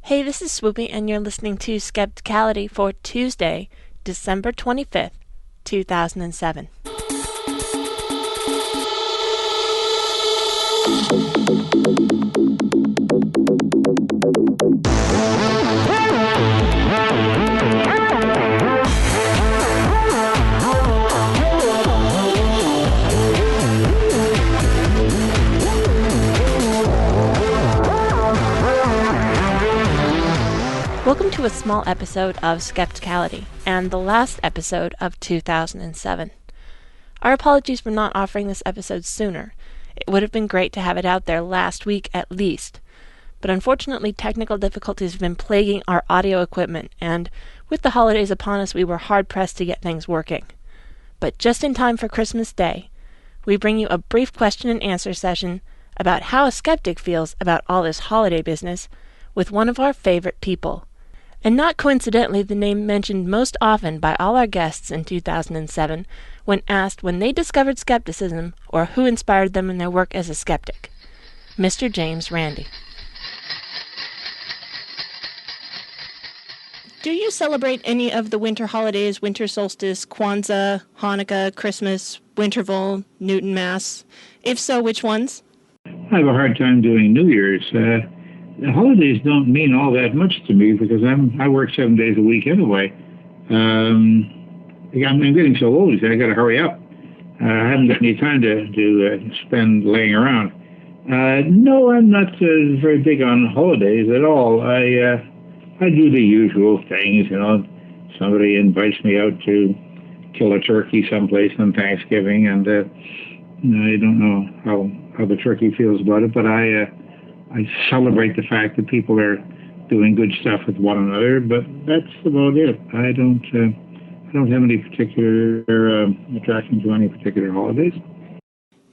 Hey, this is Swoopy, and you're listening to Skepticality for Tuesday, December 25th, 2007. Welcome to a small episode of Skepticality, and the last episode of 2007. Our apologies for not offering this episode sooner. It would have been great to have it out there last week at least, but unfortunately technical difficulties have been plaguing our audio equipment, and with the holidays upon us we were hard-pressed to get things working. But just in time for Christmas Day, we bring you a brief question and answer session about how a skeptic feels about all this holiday business with one of our favorite people. And not coincidentally the name mentioned most often by all our guests in 2007 when asked when they discovered skepticism or who inspired them in their work as a skeptic. Mr. James Randi. Do you celebrate any of the winter holidays, winter solstice, Kwanzaa, Hanukkah, Christmas, Winterval, Newton Mass? If so, which ones? I have a hard time doing New Year's. The holidays don't mean all that much to me because I work 7 days a week anyway. I'm getting so old, I got to hurry up. I haven't got any time to spend laying around. No, I'm not very big on holidays at all. I do the usual things, Somebody invites me out to kill a turkey someplace on Thanksgiving, and I don't know how the turkey feels about it, but I celebrate the fact that people are doing good stuff with one another, but that's about it. I don't have any particular attraction to any particular holidays.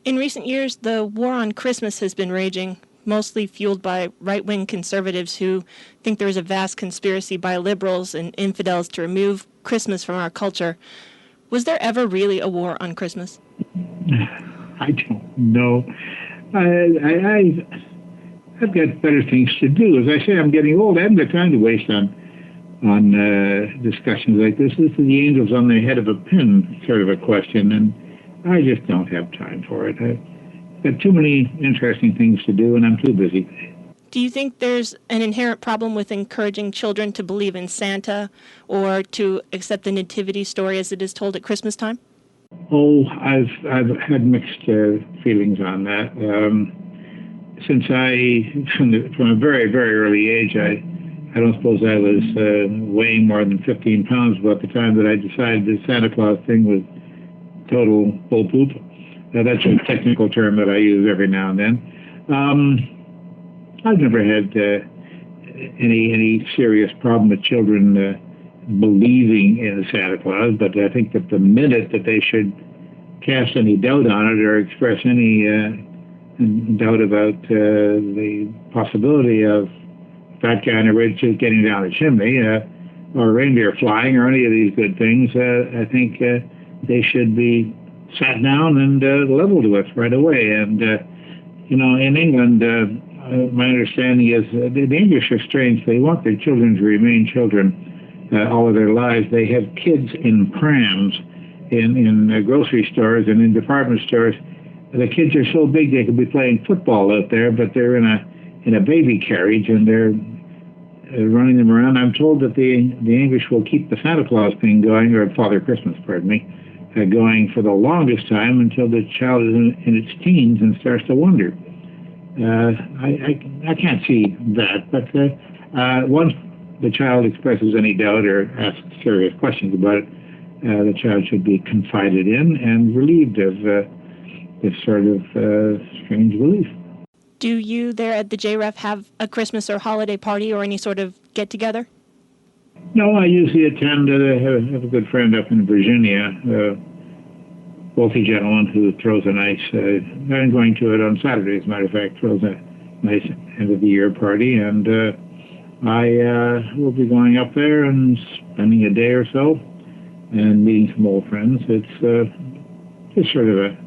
In recent years, the war on Christmas has been raging, mostly fueled by right-wing conservatives who think there is a vast conspiracy by liberals and infidels to remove Christmas from our culture. Was there ever really a war on Christmas? I don't know. I've got better things to do. As I say, I'm getting old. I haven't got time to waste on discussions like this. This is the angels on the head of a pin sort of a question, and I just don't have time for it. I've got too many interesting things to do, and I'm too busy. Do you think there's an inherent problem with encouraging children to believe in Santa or to accept the nativity story as it is told at Christmas time? Oh, I've had mixed feelings on that. Since from a very, very early age, I don't suppose I was weighing more than 15 pounds about the time that I decided the Santa Claus thing was total bull poop. That's a technical term that I use every now and then. I've never had any serious problem with children believing in Santa Claus, but I think that the minute that they should cast any doubt on it or express any doubt about the possibility of fat guy in a red suit getting down a chimney or reindeer flying or any of these good things, I think they should be sat down and leveled with right away. And, in England, my understanding is the English are strange. They want their children to remain children all of their lives. They have kids in prams in grocery stores and in department stores. The kids are so big they could be playing football out there, but they're in a baby carriage and they're running them around. I'm told that the English will keep the Santa Claus thing going, or Father Christmas, pardon me, going for the longest time until the child is in its teens and starts to wonder. I can't see that, but once the child expresses any doubt or asks serious questions about it, the child should be confided in and relieved of this sort of strange belief. Do you there at the JREF have a Christmas or holiday party or any sort of get-together? No, I usually attend. I have a good friend up in Virginia, a wealthy gentleman who throws a nice, I'm going to it on Saturday, as a matter of fact, throws a nice end-of-the-year party, and I will be going up there and spending a day or so and meeting some old friends. It's just sort of a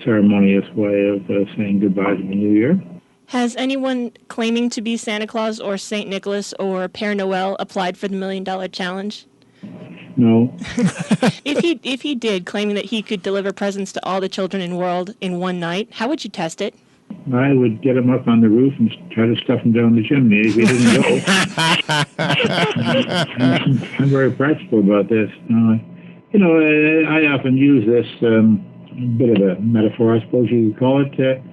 ceremonious way of saying goodbye to the new year. Has anyone claiming to be Santa Claus or St. Nicholas or Père Noël applied for the $1 Million Challenge? No. If he did, claiming that he could deliver presents to all the children in the world in one night, how would you test it? I would get him up on the roof and try to stuff him down the chimney if he didn't go. I'm very practical about this. I often use this bit of a metaphor, I suppose you could call it,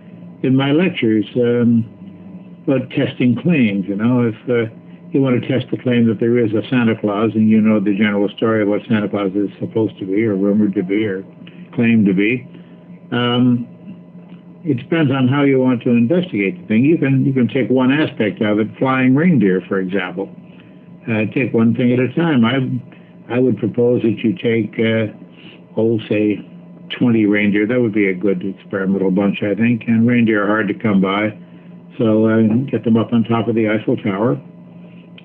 in my lectures about testing claims. If you want to test the claim that there is a Santa Claus and you know the general story of what Santa Claus is supposed to be or rumored to be or claimed to be, it depends on how you want to investigate the thing. You can take one aspect of it, flying reindeer, for example. Take one thing at a time. I would propose that you take, say, 20 reindeer. That would be a good experimental bunch, I think. And reindeer are hard to come by. So get them up on top of the Eiffel Tower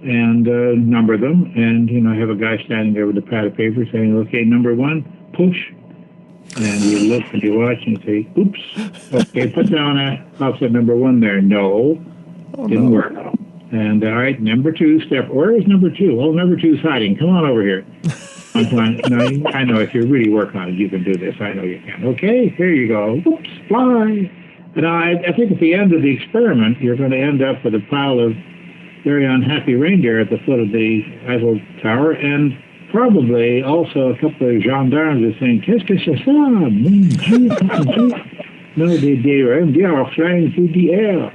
and number them. And, have a guy standing there with a pad of paper saying, okay, number one, push. And you look and you watch and you say, oops, okay, put down opposite number one there. No, didn't work. And all right, number two, where is number two? Oh, number two's hiding. Come on over here. No, I know if you really work on it, you can do this. I know you can. Okay, here you go. Oops, fly. And I think at the end of the experiment, you're going to end up with a pile of very unhappy reindeer at the foot of the Eiffel Tower, and probably also a couple of gendarmes are saying, qu'est-ce que c'est ça? Mon Dieu, no, they are flying through the air.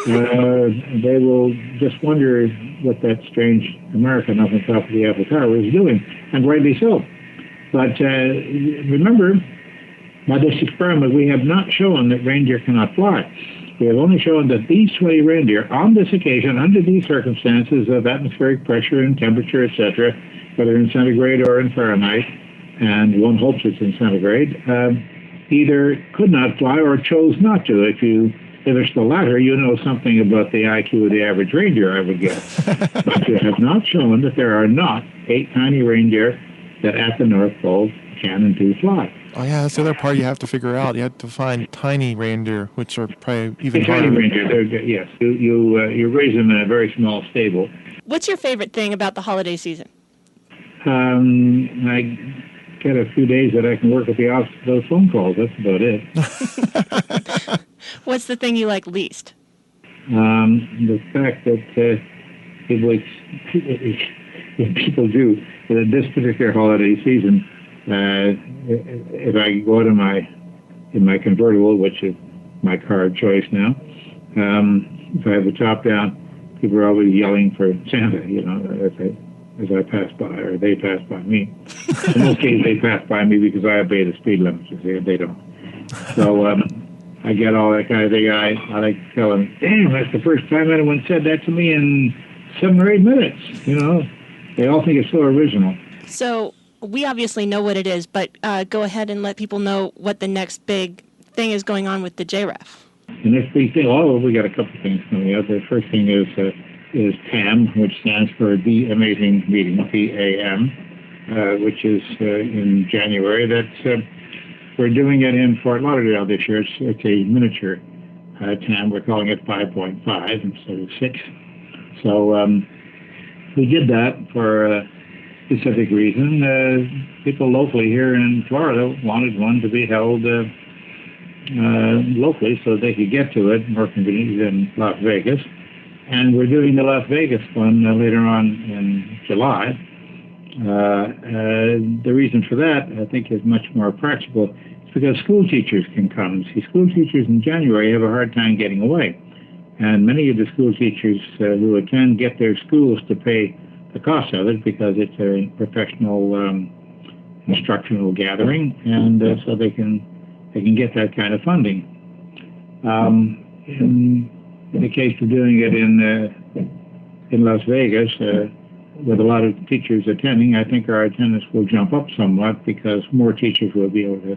They will just wonder what that strange American up on top of the Eiffel Tower is doing, and rightly so. But remember, by this experiment, we have not shown that reindeer cannot fly. We have only shown that these 20 reindeer, on this occasion, under these circumstances of atmospheric pressure and temperature, etc., whether in centigrade or in Fahrenheit, and one hopes it's in centigrade, either could not fly or chose not to. If it's the latter, you know something about the IQ of the average reindeer, I would guess. But you have not shown that there are not 8 tiny reindeer that at the North Pole can and do fly. Oh yeah, that's the other part you have to figure out. You have to find tiny reindeer, which are probably even harder. Tiny reindeer, yes. You raise them in a very small stable. What's your favorite thing about the holiday season? I get a few days that I can work with those phone calls. That's about it. What's the thing you like least? The fact that people do this particular holiday season. If I go to in my convertible, which is my car of choice now, if I have the top down, people are always yelling for Santa, as I pass by, or they pass by me. In most cases, they pass by me because I obey the speed limit. They don't. So I get all that kind of thing. I like to tell them, damn, that's the first time anyone said that to me in 7 or 8 minutes. They all think it's so original. So we obviously know what it is, but go ahead and let people know what the next big thing is going on with the JREF. The next big thing, we got a couple of things coming up. The first thing is TAM, which stands for The Amazing Meeting, TAM, which is in January. We're doing it in Fort Lauderdale this year. It's a miniature TAM. We're calling it 5.5 instead of 6. So we did that for a specific reason. People locally here in Florida wanted one to be held locally so they could get to it more conveniently than Las Vegas. And we're doing the Las Vegas one later on in July. The reason for that, I think, is much more practical. It's because school teachers can come. See, school teachers in January have a hard time getting away. And many of the school teachers who attend get their schools to pay the cost of it because it's a professional instructional gathering, and so they can get that kind of funding. In the case of doing it in Las Vegas, with a lot of teachers attending, I think our attendance will jump up somewhat because more teachers will be able to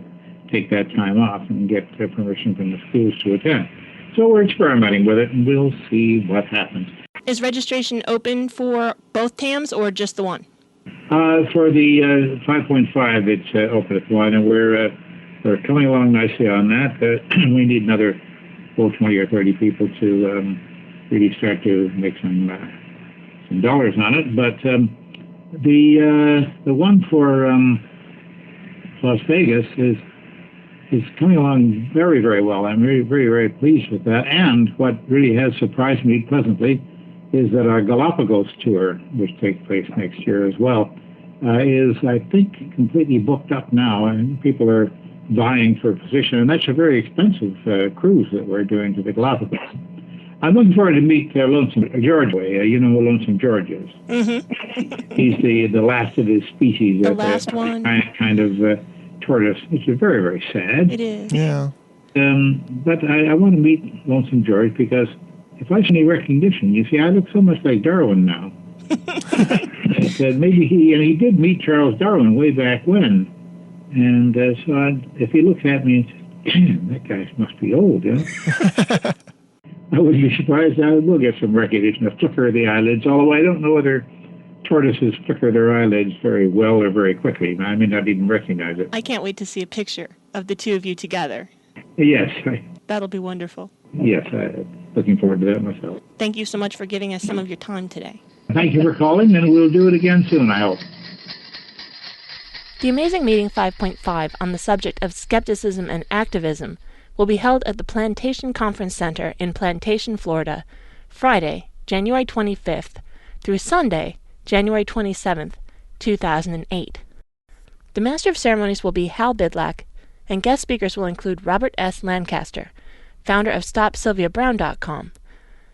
take that time off and get permission from the schools to attend. So we're experimenting with it, and we'll see what happens. Is registration open for both TAMs or just the one? For the 5.5, it's open at the one, and we're coming along nicely on that. We need another pull 20 or 30 people to really start to make some dollars on it. But the one for Las Vegas is coming along very, very well. I'm very, very, very pleased with that. And what really has surprised me pleasantly is that our Galapagos tour, which takes place next year as well, is, I think, completely booked up now, and people are vying for a position. And that's a very expensive cruise that we're doing to the Galapagos. I'm looking forward to meet Lonesome George. You know who Lonesome George is? Mm-hmm. He's the last of his species. The last one. Kind of tortoise, which is very, very sad. It is. Yeah. But I want to meet Lonesome George because if I see any recognition, you see, I look so much like Darwin now. Maybe he did meet Charles Darwin way back when. And if he looks at me and says, damn, that guy must be old, you know? I wouldn't be surprised. I will get some recognition, a flicker of the eyelids, although I don't know whether tortoises flicker their eyelids very well or very quickly. I may not even recognize it. I can't wait to see a picture of the two of you together. Yes. That'll be wonderful. Yes, I'm looking forward to that myself. Thank you so much for giving us some of your time today. Thank you for calling, and we'll do it again soon, I hope. The Amazing Meeting 5.5 on the subject of skepticism and activism will be held at the Plantation Conference Center in Plantation, Florida, Friday, January 25th through Sunday, January 27th, 2008. The Master of Ceremonies will be Hal Bidlack, and guest speakers will include Robert S. Lancaster, founder of StopSylviaBrown.com,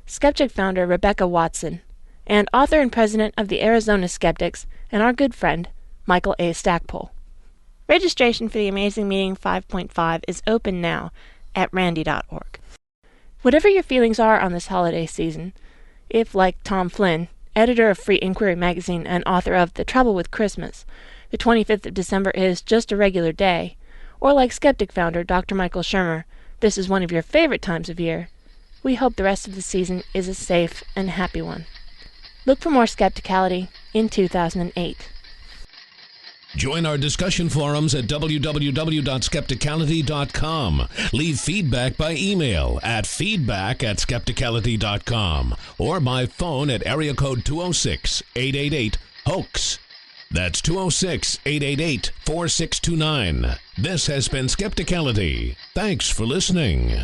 Skeptic founder Rebecca Watson, and author and president of the Arizona Skeptics, and our good friend, Michael A. Stackpole. Registration for the Amazing Meeting 5.5 is open now at randy.org. Whatever your feelings are on this holiday season, if, like Tom Flynn, editor of Free Inquiry magazine and author of The Trouble with Christmas, the 25th of December is just a regular day, or like Skeptic founder Dr. Michael Shermer, this is one of your favorite times of year, we hope the rest of the season is a safe and happy one. Look for more Skepticality in 2008. Join our discussion forums at www.skepticality.com. Leave feedback by email at feedback@skepticality.com or by phone at area code 206-888-HOAX. That's 206-888-4629. This has been Skepticality. Thanks for listening.